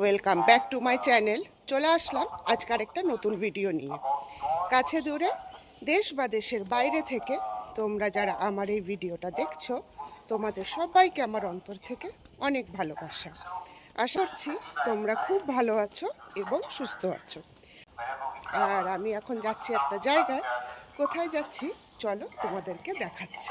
Welcome back to my channel. চলে আসলাম আজকার একটা নতুন ভিডিও নিয়ে। কাছে দূরে দেশ বা দেশের বাইরে থেকে তোমরা যারা আমার এই ভিডিওটা দেখছো, তোমাদের সবাইকে আমার অন্তর থেকে অনেক ভালোবাসা। আশা করছি তোমরা খুব ভালো আছো এবং সুস্থ আছো। আর আমি এখন যাচ্ছি একটা জায়গায়। কোথায় যাচ্ছি চলো তোমাদেরকে দেখাচ্ছি।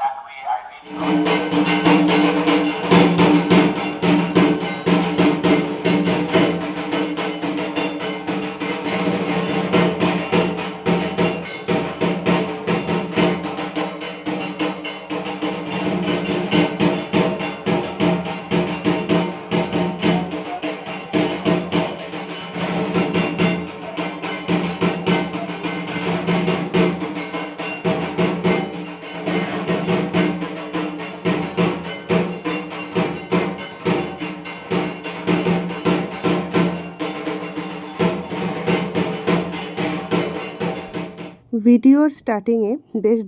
ভিডিওর স্টার্টিংয়ে বেশ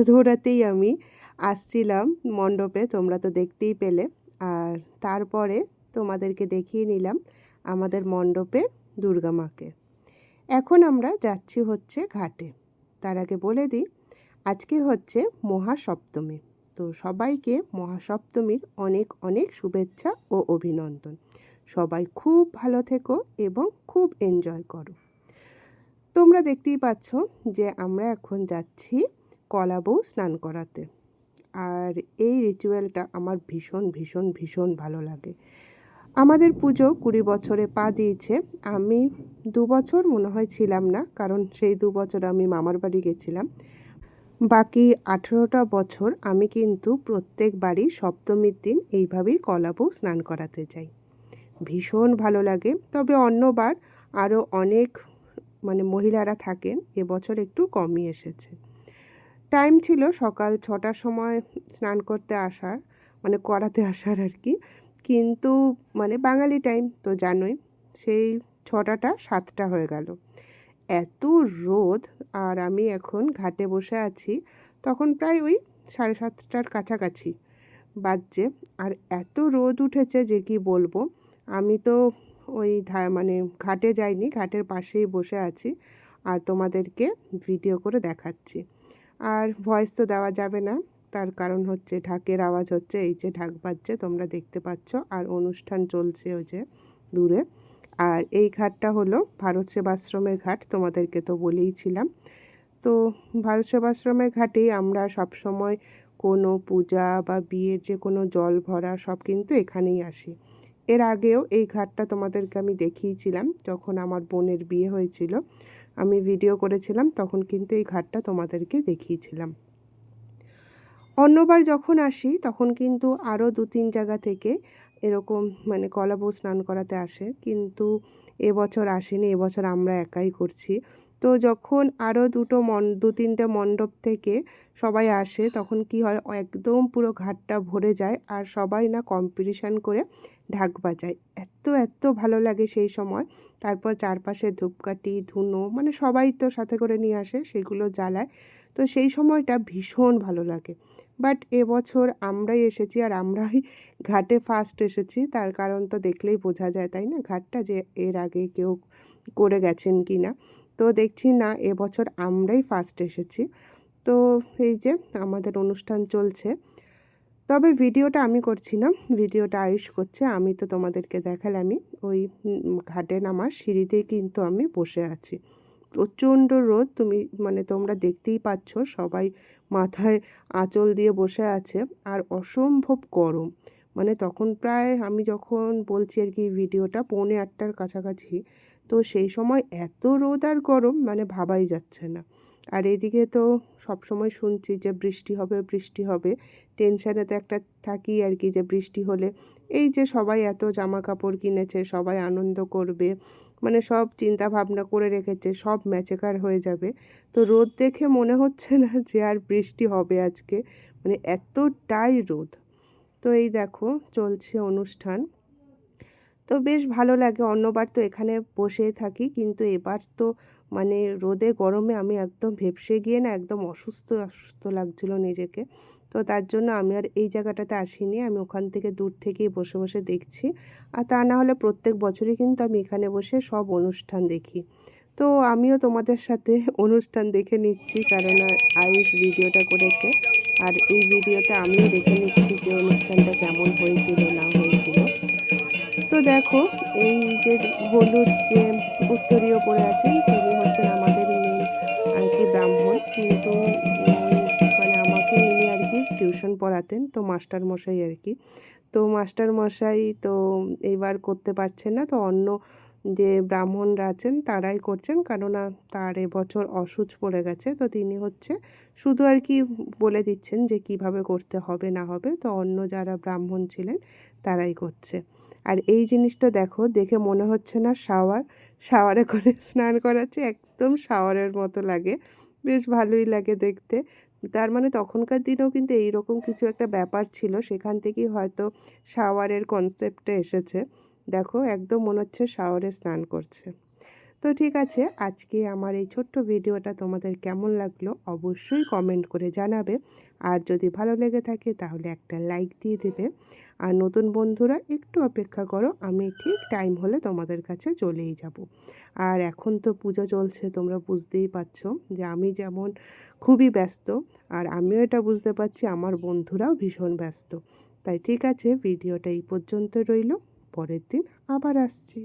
দৌড়াতেই আমি আসছিলাম মণ্ডপে, তোমরা তো দেখতেই পেলে। আর তারপরে তোমাদেরকে দেখিয়ে নিলাম আমাদের মণ্ডপে দুর্গা মাকে। এখন আমরা যাচ্ছি হচ্ছে ঘাটে। তার আগে বলে দিই, আজকে হচ্ছে মহাসপ্তমী। তো সবাইকে মহাসপ্তমীর অনেক অনেক শুভেচ্ছা ও অভিনন্দন। সবাই খুব ভালো থেকো এবং খুব এনজয় করো। তোমরা দেখতেই পাচ্ছ যে আমরা এখন যাচ্ছি কলা বউ স্নান করাতে। আর এই রিচুয়ালটা আমার ভীষণ ভীষণ ভীষণ ভালো লাগে। আমাদের পুজো 20 বছরে পা দিয়েছে। আমি 2 বছর মনে হয় ছিলাম না, কারণ সেই 2 বছর আমি মামার বাড়ি গেছিলাম। বাকি 18টা বছর আমি কিন্তু প্রত্যেকবারই সপ্তমীর দিন এইভাবেই কলা বউ স্নান করাতে যাই। ভীষণ ভালো লাগে। তবে অন্যবার আরও অনেক মহিলারা থাকেন, এবছর একটু কমই এসেছে। টাইম ছিল সকাল 6টার সময় স্নান করতে আসার, করাতে আসার আর কি। কিন্তু বাঙালি টাইম তো জানোই, সেই 6টা 7টা হয়ে গেল। এত রোদ। আর আমি এখন ঘাটে বসে আছি, তখন প্রায় ওই 7:30টার কাছাকাছি বাজছে। আর এত রোদ উঠেছে যে কি বলবো। আমি তো ওই ঘাটে যাইনি, ঘাটের পাশেই বসে আছি আর তোমাদেরকে ভিডিও করে দেখাচ্ছি। আর ভয়েস তো দেওয়া যাবে না, তার কারণ হচ্ছে ঢাকের আওয়াজ হচ্ছে, এই যে ঢাক বাজছে তোমরা দেখতে পাচ্ছ, আর অনুষ্ঠান চলছে ওই যে দূরে। আর এই ঘাটটা হলো ভারত সেবাশ্রমের ঘাট, তোমাদেরকে তো বলেইছিলাম। তো ভারত সেবাশ্রমের ঘাটেই আমরা সবসময় কোনো পূজা বা বিয়ের যে কোনো জল ভরা সব কিন্তু এখানেই আসি। এর আগেও এই ঘাটটা তোমাদেরকে আমি দেখিয়েছিলাম, যখন আমার বোনের বিয়ে হয়েছিল আমি ভিডিও করেছিলাম, তখন কিন্তু এই ঘাটটা তোমাদেরকে দেখিয়েছিলাম। অন্যবার যখন আসি তখন কিন্তু আরও 2-3 জায়গা থেকে এরকম কলা বউ স্নান করাতে আসে, কিন্তু এবছর আসেনি, এবছর আমরা একাই করছি। তো যখন আরও 2-3টে মণ্ডপ থেকে সবাই আসে তখন কি হয়, একদম পুরো ঘাটটা ভরে যায় আর সবাই না কম্পিটিশান করে ঢাক বাজায়। এত এত ভালো লাগে সেই সময়। তারপর চারপাশে ধূপকাঠি ধুনো সবাই তো সাথে করে নিয়ে আসে, সেগুলো জ্বালায়। তো সেই সময়টা ভীষণ ভালো লাগে। বাট এবছর আমরাই এসেছি আর আমরাই ঘাটে ফার্স্ট এসেছি, তার কারণ তো দেখলেই বোঝা যায় তাই না, ঘাটটা যে এর আগে কেউ করে গেছেন কি না। তো দেখছি না, এবছর আমরাই ফার্স্ট এসেছি। তো এই যে আমাদের অনুষ্ঠান চলছে, তবে ভিডিওটা আমি করছি না, ভিডিওটা আয়ুষ করছে। আমি তো তোমাদেরকে দেখালামই, ওই ঘাটে নামার সিঁড়িতেই কিন্তু আমি বসে আছি। প্রচণ্ড রোদ, তোমরা দেখতেই পাচ্ছ, সবাই মাথায় আঁচল দিয়ে বসে আছে আর অসম্ভব গরম। তখন প্রায় আমি যখন বলছি আর কি ভিডিওটা 7:45টার কাছাকাছি, তো সেই সময় এত রোদ আর গরম ভাবাই যাচ্ছে না। আর এদিকে তো সব সময় শুনছি যে বৃষ্টি হবে বৃষ্টি হবে, টেনশানে তো একটা থাকি আর কি, যে বৃষ্টি হলে এই যে সবাই এত জামা কাপড় কিনেছে, সবাই আনন্দ করবে, সব চিন্তা ভাবনা করে রেখেছে, সব ম্যাচেকার হয়ে যাবে। তো রোদ দেখে মনে হচ্ছে না যে আর বৃষ্টি হবে আজকে, এতটাই রোদ। তো এই দেখো চলছে অনুষ্ঠান, তো বেশ ভালো লাগে। অন্যবার তো এখানে বসেই থাকি, কিন্তু এবার তো রোদে গরমে আমি একদম ভেপসে গিয়ে না একদম অসুস্থ অসুস্থ লাগছিল নিজেকে। তো তো তার জন্য আমি আর এই জায়গাটাতে আসিনি, আমি ওখান থেকে দূর থেকেই বসে বসে দেখছি। আর তা না হলে প্রত্যেক বছরই কিন্তু আমি এখানে বসে সব অনুষ্ঠান দেখি। তো আমিও তোমাদের সাথে অনুষ্ঠান দেখে নিচ্ছি, কারণ আয়ুষ ভিডিওটা করেছে। আর এই ভিডিওতে আমিও দেখে নিচ্ছি যে অনুষ্ঠানটা কেমন হয়েছিল না হয়েছিল। তো দেখো, এই যে হলুদ যে উত্তরীয় পরে আছেন তিনি হচ্ছেন আমাদের মেন আর কি ব্রাহ্মণ, কিন্তু মানে আমাকে ইনি আর কি টিউশন পড়াতেন, তো মাস্টার মশাই আর কি। তো মাস্টার মশাই তো এইবার করতে পারছেন না, তো অন্য যে ব্রাহ্মণরা আছেন তারাই করছেন, কেননা তার এবছর অসুচ পড়ে গেছে। তো তিনি হচ্ছে শুধু আর কি বলে দিচ্ছেন যে কিভাবে করতে হবে না হবে, তো অন্য যারা ব্রাহ্মণ ছিলেন তারাই করছে। আর এই জিনিসটা দেখো, দেখে মনে হচ্ছে না শাওয়ারে করে স্নান করাচ্ছে, একদম শাওয়ারের মতো লাগে, বেশ ভালোই লাগে দেখতে। তার মানে তখনকার দিনেও কিন্তু এইরকম কিছু একটা ব্যাপার ছিল, সেখান থেকেই হয়তো শাওয়ারের কনসেপ্টটা এসেছে। দেখো, একদম মনে হচ্ছে শাওয়ারে স্নান করছে। তো ঠিক আছে, আজকে আমার এই ছোট্ট ভিডিওটা তোমাদের কেমন লাগলো অবশ্যই কমেন্ট করে জানাবে। আর যদি ভালো লেগে থাকে তাহলে একটা লাইক দিয়ে দেবে। আর নতুন বন্ধুরা একটু অপেক্ষা করো, আমি ঠিক টাইম হলে তোমাদের কাছে চলেই যাব। আর এখন তো পুজো চলছে, তোমরা বুঝতেই পারছো যে আমি যেমন খুবই ব্যস্ত, আর আমিও এটা বুঝতে পারছি আমার বন্ধুরাও ভীষণ ব্যস্ত। তাই ঠিক আছে, ভিডিওটা এই পর্যন্ত রইল, পরের দিন আবার আসছি।